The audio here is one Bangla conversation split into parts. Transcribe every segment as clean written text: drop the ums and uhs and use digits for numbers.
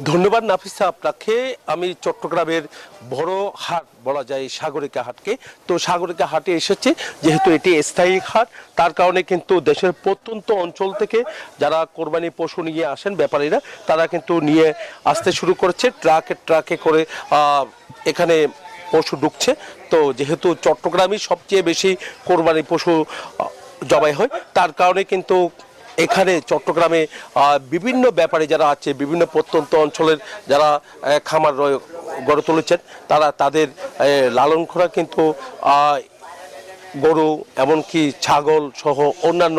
ধন্যবাদ নাফিসা আপনাকে। আমি চট্টগ্রামের বড় হাট বলা যায় সাগরিকা হাটকে, তো সাগরিকা হাটে এসেছি যেহেতু এটি স্থায়ী হাট, তার কারণে কিন্তু দেশের প্রত্যন্ত অঞ্চল থেকে যারা কোরবানি পশু নিয়ে আসেন ব্যাপারীরা, তারা কিন্তু নিয়ে আসতে শুরু করেছে ট্রাকে ট্রাকে করে এখানে পশু ঢুকছে। তো যেহেতু চট্টগ্রামই সবচেয়ে বেশি কোরবানি পশু জবাই হয়, তার কারণে কিন্তু এখানে চট্টগ্রামে বিভিন্ন ব্যাপারী যারা আছে, বিভিন্ন প্রত্যন্ত অঞ্চলের যারা খামার গড়ে তুলেছেন, তারা তাদের লালন করা কিন্তু গরু এমনকি ছাগল সহ অন্যান্য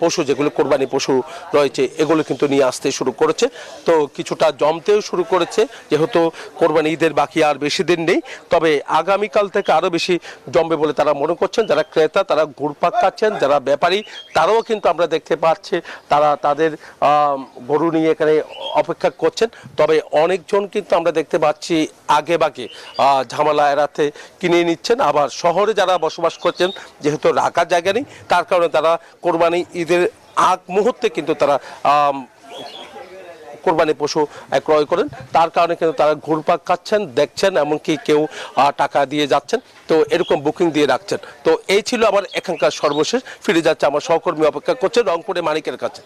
পশু যেগুলো কোরবানি পশু রয়েছে এগুলো কিন্তু নিয়ে আসতে শুরু করেছে। তো কিছুটা জমতেও শুরু করেছে, যেহেতু কোরবানি ঈদের বাকি আর বেশি দিন নেই, তবে আগামীকাল থেকে আরও বেশি জমবে বলে তারা মনে করছেন। যারা ক্রেতা তারা ঘুরপাক খাচ্ছেন, যারা ব্যাপারী তারাও কিন্তু আমরা দেখতে পাচ্ছি তারা তাদের গরু নিয়ে এখানে অপেক্ষা করছেন। তবে অনেকজন কিন্তু আমরা দেখতে পাচ্ছি আগে বাগে ঝামেলা এড়াতে কিনে নিচ্ছেন। আবার শহরে যারা বসবাস করছেন, যেহেতু রাখার জায়গা নেই, তার কারণে তারা কোরবানি ঈদের আগ মুহূর্তে কিন্তু তারা কোরবানি পশু ক্রয় করেন। তার কারণে কিন্তু তারা ঘুরপাক খাচ্ছেন, দেখছেন, এমনকি কেউ টাকা দিয়ে যাচ্ছেন, তো এরকম বুকিং দিয়ে রাখছেন। তো এই ছিল আমার এখানকার সর্বশেষ। ফিরে যাচ্ছে আমার সহকর্মী অপেক্ষা করছে রংপুরে মানিকের কাছে।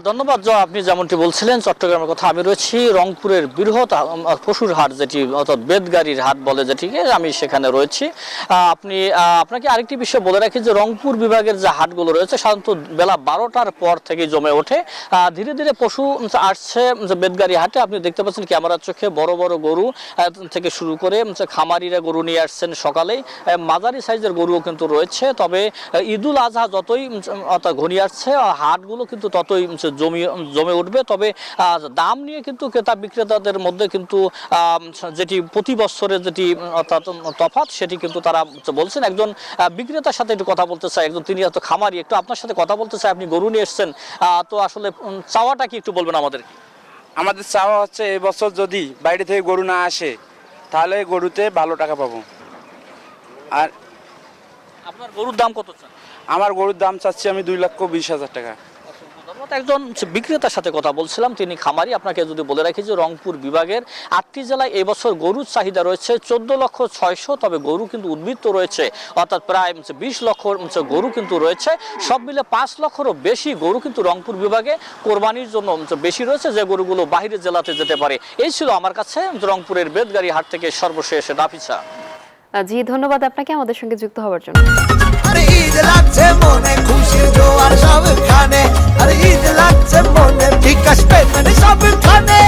ধন্যবাদ। আপনি যেমনটি বলছিলেন চট্টগ্রামের কথা, আমি রয়েছি রংপুরের বৃহৎ পশুর হাট, যেটি অর্থাৎ বেদগাড়ির হাট বলে যেটিকে, আমি সেখানে রয়েছি। আপনাকে আরেকটি বিষয় বলে রাখি যে রংপুর বিভাগের যে হাটগুলো রয়েছে সাধারণত বেলা 12টার পর থেকে জমে ওঠে। ধীরে ধীরে পশু আসছে বেদগাড়ি হাটে। আপনি দেখতে পাচ্ছেন ক্যামেরার চোখে বড় বড় গরু থেকে শুরু করে খামারিরা গরু নিয়ে আসছেন সকালেই, মাঝারি সাইজের গরুও কিন্তু রয়েছে। তবে ঈদুল আজহা যতই অর্থাৎ ঘনিয়ে আসছে, হাটগুলো কিন্তু ততই জমে উঠবে। তবে দাম নিয়ে কিন্তু ক্রেতা বিক্রেতাদের মধ্যে কিন্তু যেটি প্রতি বছরের যেটি অর্থাৎ তফাৎ, সেটি কিন্তু তারা বলছেন। একজন বিক্রেতার সাথে একটু কথা বলতে চাই, একজন তিনি এত খামারি, একটু আপনার সাথে কথা বলতে চাই। আপনি গরু নিয়ে এসছেন, তো আসলে চাওয়াটা কি একটু বলবেন আমাদের? আমাদের চাওয়া হচ্ছে এবছর যদি বাইরে থেকে গরু না আসে তাহলে গরুতে ভালো টাকা পাবো। আর আপনার গরুর দাম কত চান? আমার গরুর দাম চাচ্ছি আমি 2,20,000 টাকা। একজন বিক্রেতার সাথে কথা বলছিলাম, তিনি খামারি। আপনাকে যদি বলে রাখি যে রংপুর বিভাগের 8টি জেলায় এবছর গরুর চাহিদা রয়েছে 14,600,000, তবে গরু কিন্তু উদ্বৃত্ত রয়েছে, অর্থাৎ প্রায় 20 লক্ষ গরু কিন্তু রয়েছে। সব মিলে 5 লক্ষেরও বেশি গরু কিন্তু রংপুর বিভাগে কোরবানির জন্য বেশি রয়েছে, যে গরুগুলো বাইরের জেলাতে যেতে পারে। এই ছিল আমার কাছে রংপুরের বেদগাড়ি হাট থেকে সর্বশেষ নাফিসা। জি, ধন্যবাদ আপনাকে আমাদের সঙ্গে যুক্ত হওয়ার জন্য। আরে ঈদ লাগছে মনে, খুশির জোয়ার সবখানে। আরে ঈদ লাগছে মনে, বিকাশ পেমেন্ট সবখানে।